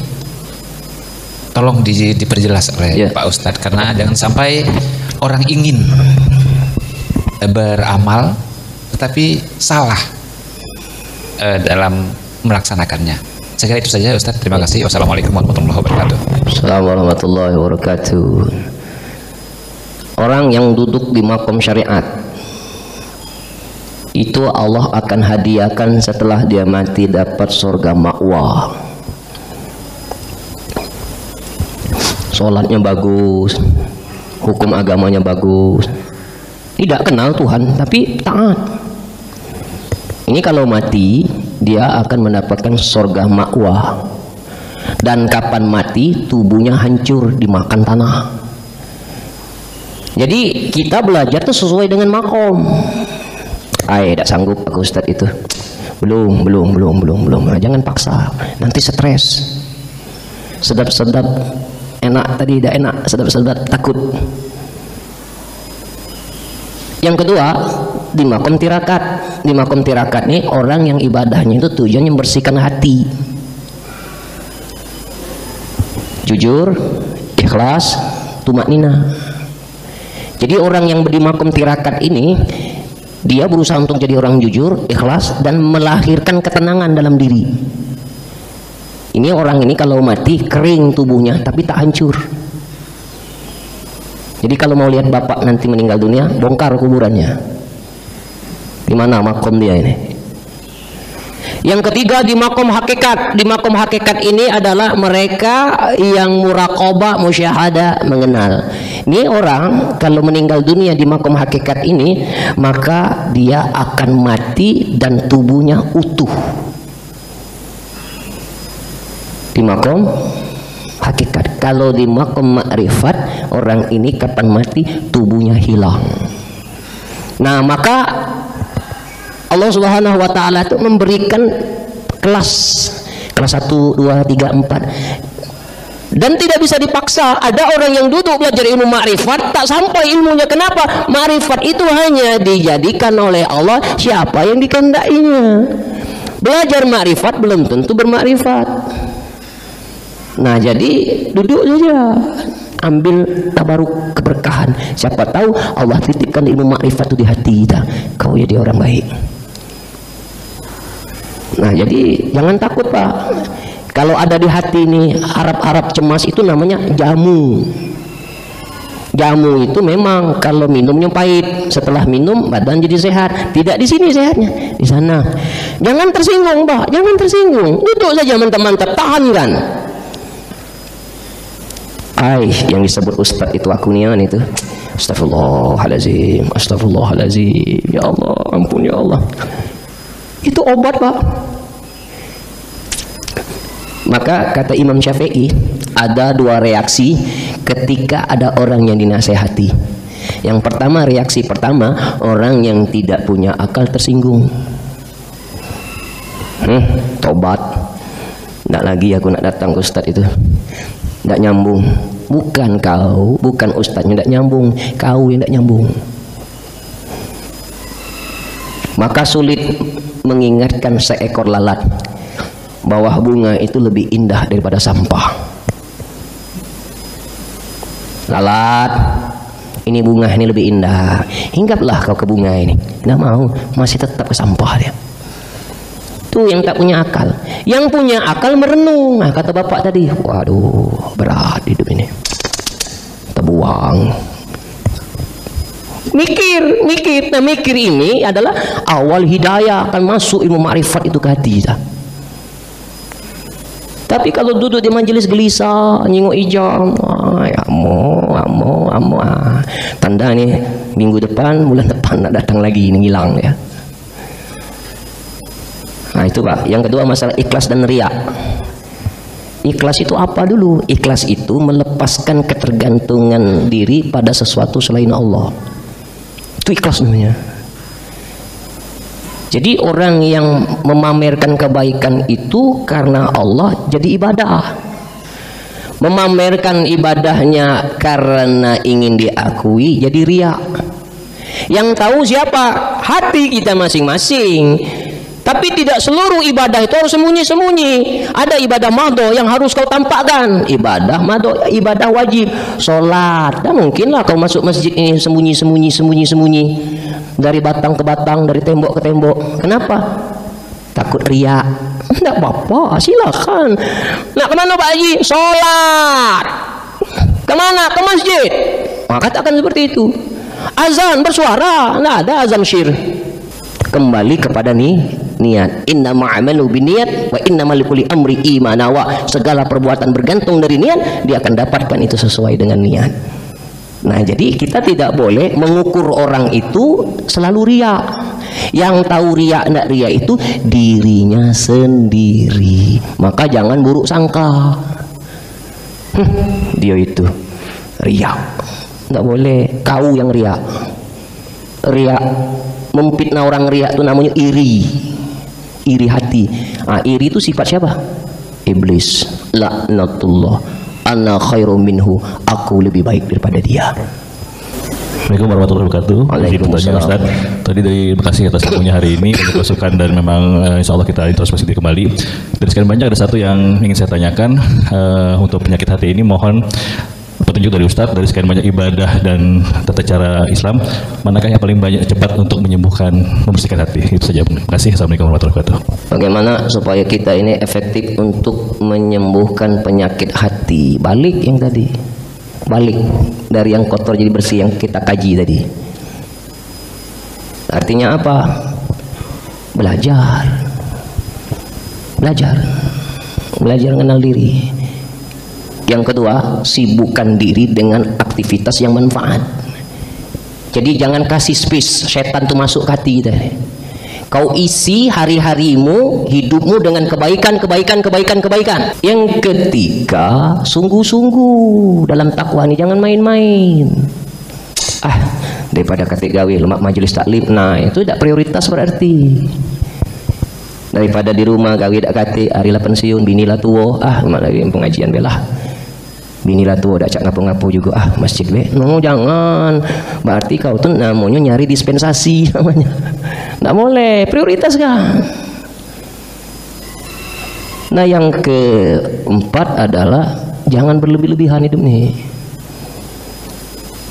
tolong diperjelas oleh Pak Ustadz, karena jangan sampai orang ingin beramal tetapi salah dalam melaksanakannya. Saya kira itu saja Ustadz. Terima kasih. Wassalamualaikum warahmatullahi wabarakatuh. Assalamualaikum warahmatullahi wabarakatuh. Orang yang duduk di makom syariat itu Allah akan hadiahkan setelah dia mati dapat surga ma'wa. Sholatnya bagus, hukum agamanya bagus, tidak kenal Tuhan tapi taat. Ini kalau mati dia akan mendapatkan surga ma'wa. Dan kapan mati tubuhnya hancur dimakan tanah. Jadi kita belajar tuh sesuai dengan makom. Tidak sanggup aku Ustadz itu. Belum. Nah, jangan paksa, nanti stres. Sedap-sedap enak tadi tidak enak, sedap-sedap takut. Yang kedua, di makom tirakat. Di makom tirakat nih orang yang ibadahnya itu tujuannya membersihkan hati. Jujur, ikhlas, tumaknina. Jadi orang yang di makom tirakat ini dia berusaha untuk jadi orang jujur, ikhlas, dan melahirkan ketenangan dalam diri. Ini orang ini kalau mati kering tubuhnya tapi tak hancur. Jadi kalau mau lihat bapak nanti meninggal dunia, bongkar kuburannya. Di mana makom dia ini? Yang ketiga di makom hakikat. Di makom hakikat ini adalah mereka yang muraqabah, musyahadah, mengenal. Ini orang kalau meninggal dunia di makom hakikat ini, maka dia akan mati dan tubuhnya utuh. Di makom hakikat. Kalau di makom ma'rifat, orang ini kapan mati tubuhnya hilang. Nah, maka Allah Subhanahu wa taala itu memberikan kelas 1, 2, 3, 4. Dan tidak bisa dipaksa. Ada orang yang duduk belajar ilmu ma'rifat tak sampai ilmunya. Kenapa? Ma'rifat itu hanya dijadikan oleh Allah siapa yang dikehendakinya. Belajar ma'rifat belum tentu bermakrifat. Nah, jadi duduk saja, ambil tabaruk keberkahan. Siapa tahu Allah titipkan ilmu makrifat itu di hati kita. Kau jadi orang baik. Nah, jadi jangan takut Pak. Kalau ada di hati ini harap-harap cemas, itu namanya jamu. Jamu itu memang kalau minumnya pahit, setelah minum badan jadi sehat. Tidak di sini sehatnya, di sana. Jangan tersinggung Pak, jangan tersinggung. Duduk saja mantap-mantap, tahankan. Yang disebut ustadz itu akunian itu. Astagfirullahaladzim, astagfirullahaladzim. Ya Allah, ampun ya Allah. Itu obat, Pak. Maka kata Imam Syafi'i, ada dua reaksi ketika ada orang yang dinasehati. Yang pertama, reaksi pertama, orang yang tidak punya akal tersinggung. Tobat, tidak lagi aku nak datang ke ustadz itu, tidak nyambung. Bukan kau, bukan ustadznya tidak nyambung, kau yang tidak nyambung. Maka sulit mengingatkan seekor lalat bahwa bunga itu lebih indah daripada sampah. Lalat, ini bunga ini lebih indah, hinggaplah kau ke bunga ini. Tidak mau, masih tetap ke sampah dia. Itu yang tak punya akal. Yang punya akal merenung. Nah, kata bapak tadi, waduh, berat hidup ini, terbuang. Mikir. Nah, mikir ini adalah awal hidayah, akan masuk ilmu ma'rifat itu ke hati kita. Tapi kalau duduk di majelis gelisah, nyingok ijam, tanda nih minggu depan, bulan depan nak datang lagi, ini hilang ya. Nah itu Pak. Yang kedua masalah ikhlas dan riya. Ikhlas itu apa dulu? Ikhlas itu melepaskan ketergantungan diri pada sesuatu selain Allah. Itu ikhlas namanya. Jadi orang yang memamerkan kebaikan itu karena Allah jadi ibadah. Memamerkan ibadahnya karena ingin diakui jadi riya. Yang tahu siapa? Hati kita masing-masing. Tapi tidak seluruh ibadah itu harus sembunyi-sembunyi. Ada ibadah madho yang harus kau tampakkan. Ibadah madho, ibadah wajib. Sholat, tak mungkinlah kau masuk masjid ini sembunyi-sembunyi. Dari batang ke batang, dari tembok ke tembok. Kenapa? Takut riya. Tidak apa-apa, silakan. Nak kemana Pak Haji? Sholat. Kemana? Ke masjid. Maka katakan seperti itu. Azan bersuara, tidak ada azan syir. Kembali kepada niat. Innama amalu binniat wa innamal likulli amri imanawa. Segala perbuatan bergantung dari niat, dia akan dapatkan itu sesuai dengan niat. Nah, jadi kita tidak boleh mengukur orang itu selalu riya. Yang tahu riya enggak riya itu dirinya sendiri. Maka jangan buruk sangka. Dia itu riya. Enggak boleh. Kau yang riya. Riya, memfitnah orang riya itu namanya iri. Iri hati. Nah, iri itu sifat siapa? Iblis. Laknatullah. Ana khairum minhu, aku lebih baik daripada dia. Assalamualaikum warahmatullahi wabarakatuh. Pertanyaan Ustaz, tadi dari Bekasi atas ilmunya hari ini untuk masukan dan memang insya Allah kita introspeksi kembali. Dari sekian banyak ada satu yang ingin saya tanyakan untuk penyakit hati ini, mohon petunjuk dari Ustaz dari sekian banyak ibadah dan tata cara Islam, manakah yang paling banyak cepat untuk menyembuhkan, membersihkan hati? Itu saja. Terima kasih. Assalamualaikum warahmatullahi wabarakatuh. Bagaimana supaya kita ini efektif untuk menyembuhkan penyakit hati? Balik yang tadi, balik dari yang kotor jadi bersih yang kita kaji tadi. Artinya apa? Belajar mengenal diri. Yang kedua, sibukkan diri dengan aktivitas yang manfaat. Jadi jangan kasih space setan itu masuk ke hati kita. Kau isi hari-harimu, hidupmu dengan kebaikan. Yang ketiga, sungguh-sungguh dalam takwa ini, jangan main-main. Daripada ketik gawe lemak majelis taklim, nah itu tidak prioritas berarti. Daripada di rumah gawe dak kate harilah pensiun, binilah tua, mak lagi pengajian belah. Binilah tua dak cak ngapo-ngapo juga, masjid be. No, jangan. Berarti kau tuh namanya nyari dispensasi namanya. Nggak boleh, prioritas kan. Nah, yang keempat adalah jangan berlebih-lebihan hidup nih.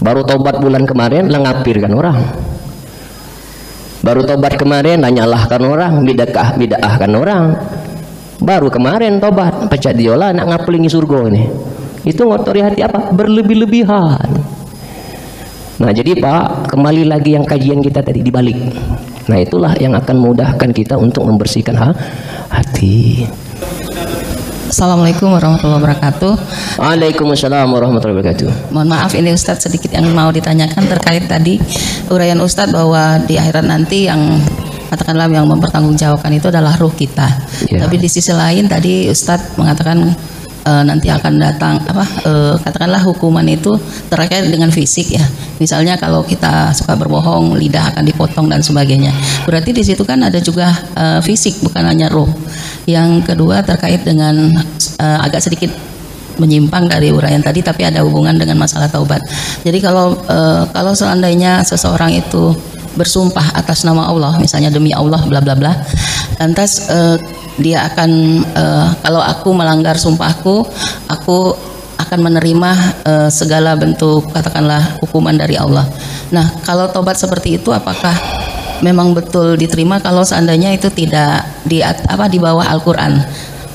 Baru tobat bulan kemarin lah ngapirkan orang. Baru tobat kemarin lah nyalahkan orang, bid'ahkan orang. Baru kemarin tobat, pecah diolah nak ngapelingi surga ini. Itu ngotori hati apa? Berlebih-lebihan. Nah, jadi Pak, kembali lagi yang kajian kita tadi dibalik. Nah, itulah yang akan memudahkan kita untuk membersihkan hati. Assalamualaikum warahmatullahi wabarakatuh. Waalaikumsalam warahmatullahi wabarakatuh. Mohon maaf, ini Ustadz sedikit yang mau ditanyakan terkait tadi uraian Ustadz bahwa di akhirat nanti yang katakanlah yang mempertanggungjawabkan itu adalah ruh kita. Tapi di sisi lain tadi Ustadz mengatakan nanti akan datang katakanlah hukuman itu terkait dengan fisik ya. Misalnya kalau kita suka berbohong, lidah akan dipotong dan sebagainya. Berarti di situ kan ada juga fisik, bukan hanya ruh. Yang kedua terkait dengan agak sedikit menyimpang dari uraian tadi, tapi ada hubungan dengan masalah taubat. Jadi kalau seandainya seseorang itu bersumpah atas nama Allah, misalnya demi Allah bla bla bla, lantas dia akan kalau aku melanggar sumpahku, aku akan menerima segala bentuk katakanlah hukuman dari Allah. Nah, kalau taubat seperti itu apakah memang betul diterima kalau seandainya itu tidak di bawah Al-Qur'an?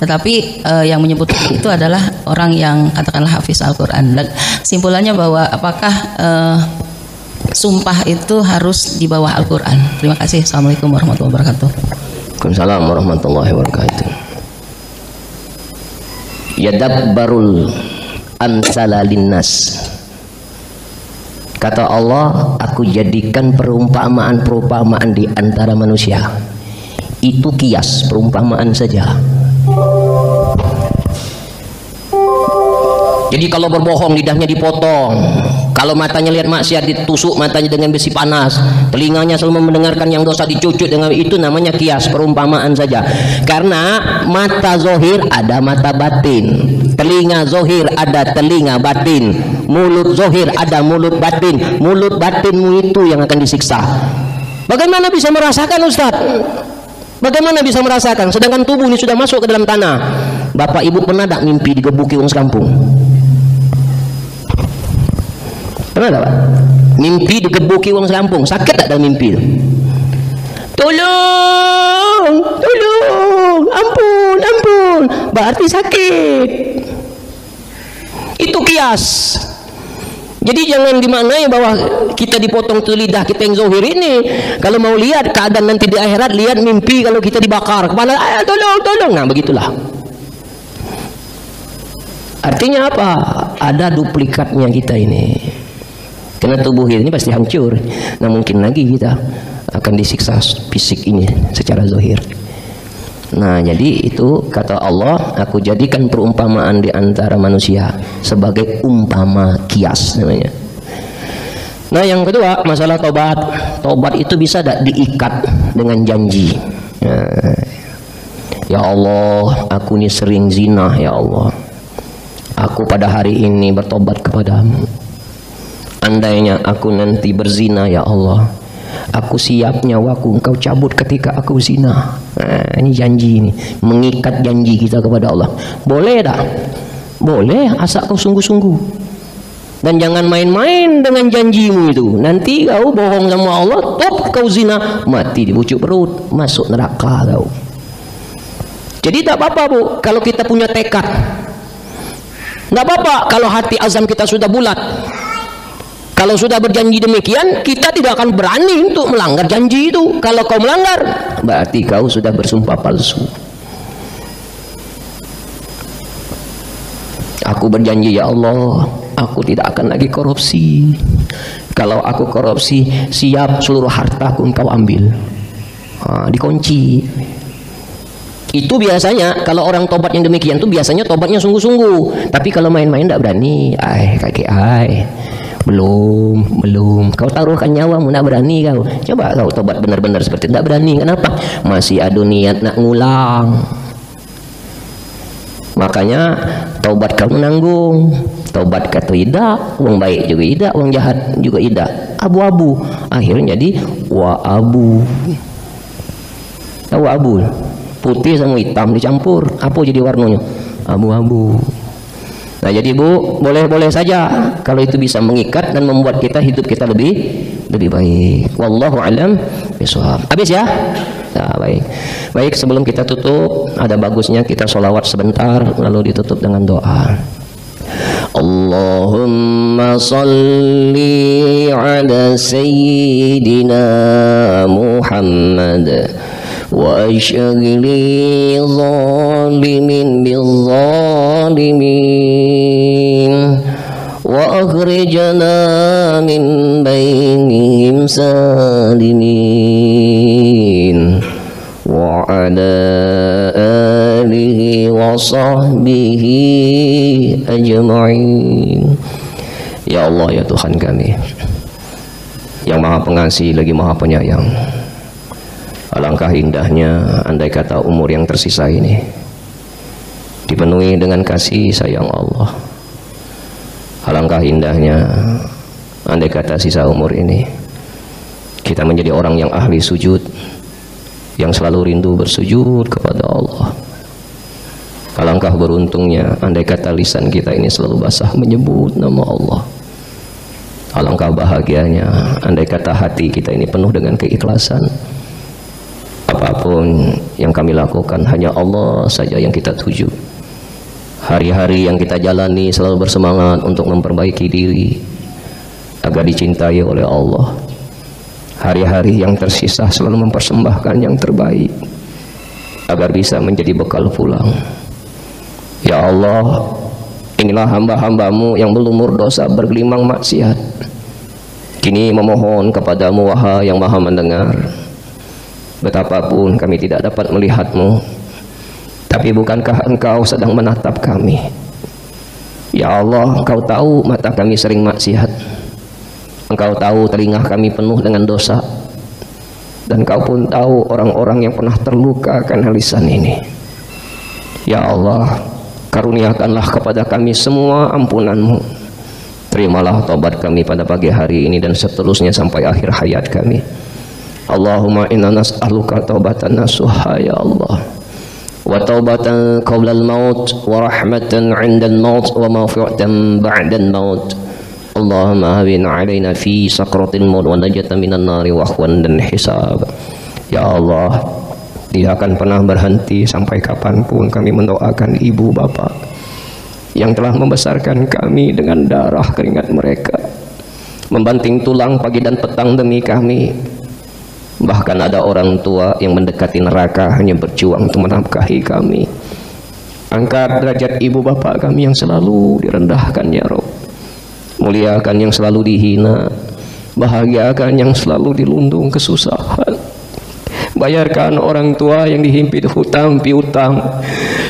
Tetapi yang menyebut itu adalah orang yang katakanlah hafiz Al-Qur'an. Dan simpulannya bahwa apakah sumpah itu harus di bawah Al-Qur'an? Terima kasih. Assalamualaikum warahmatullahi wabarakatuh. Waalaikumsalam warahmatullahi wabarakatuh. Yadabbarul amsala linnas. Kata Allah, aku jadikan perumpamaan-perumpamaan di antara manusia. Itu kias, perumpamaan saja. Jadi kalau berbohong lidahnya dipotong, kalau matanya lihat maksiat ditusuk matanya dengan besi panas, telinganya selalu mendengarkan yang dosa dicucut dengan itu, namanya kias, perumpamaan saja. Karena mata zohir ada mata batin, telinga zohir ada telinga batin, mulut zohir ada mulut batin. Mulut batinmu itu yang akan disiksa. Bagaimana bisa merasakan, Ustaz? Bagaimana bisa merasakan? Sedangkan tubuh ini sudah masuk ke dalam tanah. Bapak ibu pernah tak mimpi digebuki orang sekampung? Pernah tak, Pak? Mimpi digebuki orang sekampung, sakit tak dalam mimpi? Tolong, tolong, ampun, ampun. Berarti sakit. Itu kias. Jadi jangan dimaknai bahwa kita dipotong tuh lidah kita yang zohir ini. Kalau mau lihat keadaan nanti di akhirat, lihat mimpi kalau kita dibakar kepala, tolong, tolong. Nah, begitulah. Artinya apa? Ada duplikatnya kita ini. Karena tubuh ini pasti hancur. Nah, mungkin lagi kita akan disiksa fisik ini secara zahir. Nah, jadi itu kata Allah, aku jadikan perumpamaan di antara manusia sebagai umpama kias namanya. Nah, yang kedua masalah tobat. Tobat itu bisa tak diikat dengan janji. Ya Allah, aku ini sering zina, ya Allah. Aku pada hari ini bertobat kepadamu. Andainya aku nanti berzina, ya Allah, aku siap nyawaku engkau cabut ketika aku zina. Nah, ini janji ini, mengikat janji kita kepada Allah. Boleh tak? Boleh, asal kau sungguh-sungguh. Dan jangan main-main dengan janjimu itu. Nanti kau bohong sama Allah, top kau zina, mati di pucuk perut, masuk neraka kau. Jadi tak apa-apa, Bu, kalau kita punya tekad. Tak apa-apa kalau hati azam kita sudah bulat. Kalau sudah berjanji demikian, kita tidak akan berani untuk melanggar janji itu. Kalau kau melanggar, berarti kau sudah bersumpah palsu. Aku berjanji, ya Allah, aku tidak akan lagi korupsi. Kalau aku korupsi, siap seluruh hartaku engkau ambil. Dikunci. Itu biasanya kalau orang tobat yang demikian tuh biasanya tobatnya sungguh-sungguh. Tapi kalau main-main tidak berani. Belum. Kau taruhkan nyawamu, nak berani kau. Coba kau tobat benar-benar seperti tidak berani. Kenapa? Masih ada niat nak ngulang. Makanya taubat kau menanggung. Taubat kata tidak, uang baik juga tidak, uang jahat juga tidak. Abu-abu. Akhirnya jadi wa-abu. Tahu abu? Putih sama hitam dicampur. Apa jadi warnanya? Abu-abu. Nah, jadi Bu, boleh-boleh saja kalau itu bisa mengikat dan membuat kita hidup kita lebih baik. Wallahu alam bishawab. Habis ya? Nah, baik, sebelum kita tutup, ada bagusnya kita sholawat sebentar lalu ditutup dengan doa. Allahumma salli ala sayyidina Muhammad wa ashghili zalimin bizzalimin wa akhrijna min bainihim salimin وعلى آله وصحبه أجمعين. Ya Allah, ya Tuhan kami yang Maha Pengasih lagi Maha Penyayang, alangkah indahnya andai kata umur yang tersisa ini dipenuhi dengan kasih sayang Allah. Alangkah indahnya andai kata sisa umur ini kita menjadi orang yang ahli sujud, yang selalu rindu bersujud kepada Allah. Alangkah beruntungnya andai kata lisan kita ini selalu basah menyebut nama Allah. Alangkah bahagianya andai kata hati kita ini penuh dengan keikhlasan. Apapun yang kami lakukan hanya Allah saja yang kita tuju. Hari-hari yang kita jalani selalu bersemangat untuk memperbaiki diri agar dicintai oleh Allah. Hari-hari yang tersisa selalu mempersembahkan yang terbaik agar bisa menjadi bekal pulang. Ya Allah, inilah hamba-hambamu yang berlumur dosa bergelimang maksiat. Kini memohon kepadamu wahai yang maha mendengar. Betapapun kami tidak dapat melihatmu, tapi bukankah engkau sedang menatap kami? Ya Allah, engkau tahu mata kami sering maksiat, engkau tahu telinga kami penuh dengan dosa, dan kau pun tahu orang-orang yang pernah terluka karena lisan ini. Ya Allah, karuniakanlah kepada kami semua ampunan-Mu. Terimalah taubat kami pada pagi hari ini dan seterusnya sampai akhir hayat kami. Allahumma inna nas'aluka taubatan nasuha ya Allah, wa taubatan qabla al-maut, wa rahmatan 'inda al-maut, wa maghfiratan ba'da al-maut. Allahumma hawin 'alaina fi sakratil maut wa najatan minan nari wa ahwan dan hisab. Ya Allah, tidak akan pernah berhenti sampai kapanpun kami mendoakan ibu bapak yang telah membesarkan kami dengan darah keringat mereka, membanting tulang pagi dan petang demi kami. Bahkan ada orang tua yang mendekati neraka hanya berjuang untuk menafkahi kami. Angkat derajat ibu bapak kami yang selalu direndahkan ya Rabb, muliakan yang selalu dihina, bahagiakan yang selalu dilundung kesusahan. Bayarkan orang tua yang dihimpit hutang piutang,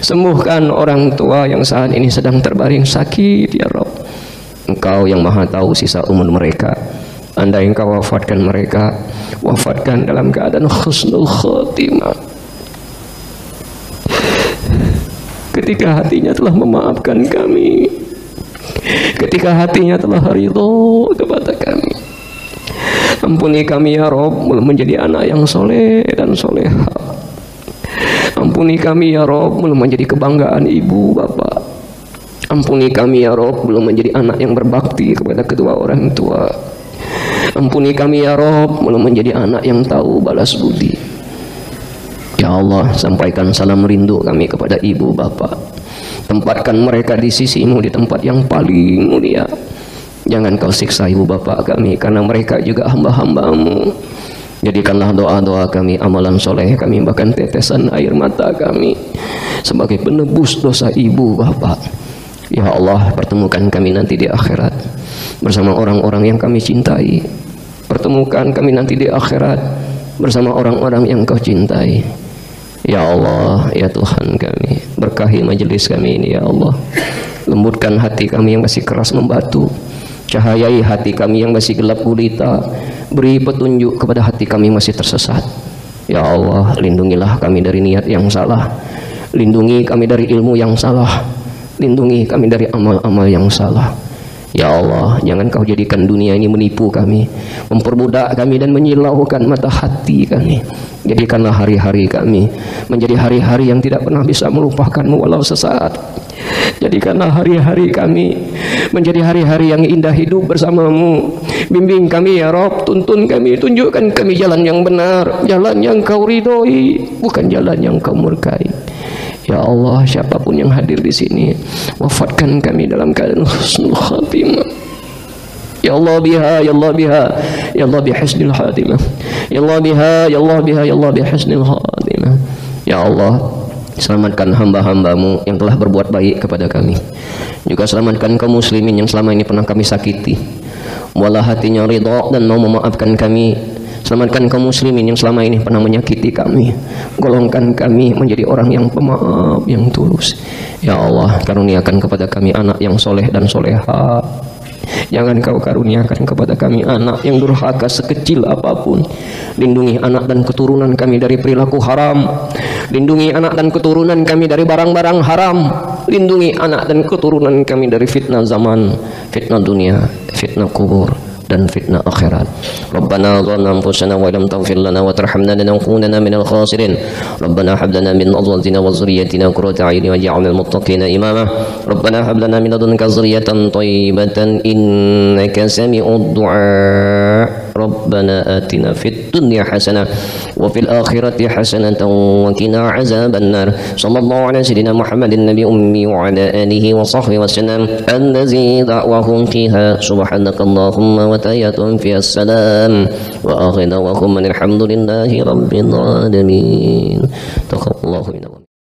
sembuhkan orang tua yang saat ini sedang terbaring sakit ya Rabb. Engkau yang maha tahu sisa umur mereka. Andai engkau wafatkan mereka, wafatkan dalam keadaan husnul khotimah, ketika hatinya telah memaafkan kami, ketika hatinya telah ridho kepada kami. Ampuni kami ya Rabb, belum menjadi anak yang soleh dan soleha. Ampuni kami ya Rabb, belum menjadi kebanggaan ibu bapak. Ampuni kami ya Rabb, belum menjadi anak yang berbakti kepada kedua orang tua. Ampuni kami ya Rabb, belum menjadi anak yang tahu balas budi. Ya Allah, sampaikan salam rindu kami kepada ibu bapak. Tempatkan mereka di sisi-Mu di tempat yang paling mulia. Jangan kau siksa ibu bapak kami, karena mereka juga hamba-hamba-Mu. Jadikanlah doa-doa kami amalan soleh kami, bahkan tetesan air mata kami sebagai penebus dosa ibu bapak. Ya Allah, pertemukan kami nanti di akhirat bersama orang-orang yang kami cintai. Pertemukan kami nanti di akhirat bersama orang-orang yang Kau cintai. Ya Allah, ya Tuhan kami, berkahi majelis kami ini ya Allah. Lembutkan hati kami yang masih keras membatu, cahayai hati kami yang masih gelap gulita, beri petunjuk kepada hati kami yang masih tersesat. Ya Allah, lindungilah kami dari niat yang salah, lindungi kami dari ilmu yang salah, lindungi kami dari amal-amal yang salah. Ya Allah, jangan Kau jadikan dunia ini menipu kami, memperbudak kami dan menyilaukan mata hati kami. Jadikanlah hari-hari kami menjadi hari-hari yang tidak pernah bisa melupakan-Mu walau sesaat. Jadikanlah hari-hari kami menjadi hari-hari yang indah hidup bersama-Mu. Bimbing kami ya Rabb, tuntun kami, tunjukkan kami jalan yang benar, jalan yang Kau ridhoi, bukan jalan yang Kau murkai. Ya Allah, siapapun yang hadir di sini, wafatkan kami dalam keadaan husnul khatimah. Ya Allah biha, ya Allah biha, ya Allah bihusnil khatimah. Ya Allah biha, ya Allah biha, ya Allah bihusnil khatimah. Ya Allah, selamatkan hamba-hamba-Mu yang telah berbuat baik kepada kami. Juga selamatkan kaum muslimin yang selama ini pernah kami sakiti. Walau hatinya ridha dan mau memaafkan kami. Selamatkan kaum muslimin yang selama ini pernah menyakiti kami. Golongkan kami menjadi orang yang pemaaf, yang tulus. Ya Allah, karuniakan kepada kami anak yang soleh dan soleha. Jangan kau karuniakan kepada kami anak yang durhaka sekecil apapun. Lindungi anak dan keturunan kami dari perilaku haram. Lindungi anak dan keturunan kami dari barang-barang haram. Lindungi anak dan keturunan kami dari fitnah zaman, fitnah dunia, fitnah kubur, dan fitnah akhirat. Rabbana zalamna anfusana wa lam taghfir lana wa tarhamna lanakunanna minal khasirin. Rabbana hab lana min azwajina wa dhurriyyatina qurrata a'yun waj'alna lil muttaqina imama. Rabbana hab lana min ladunka dhurriyyatan thayyibatan innaka sami'ud du'a. Rabbana atina fid dunya hasanah wa fil akhirati hasanatan wa qina azaban nar. Sallallahu ala sayyidina Muhammadin nabi ummi wa ala alihi wa sahbihi wasallam. Allazi da'wahum fiha subhanakallahumma wa tayyatun fi assalam wa akhir da'wahum alhamdulillahi rabbil alamin. Taqabbalallahu minna.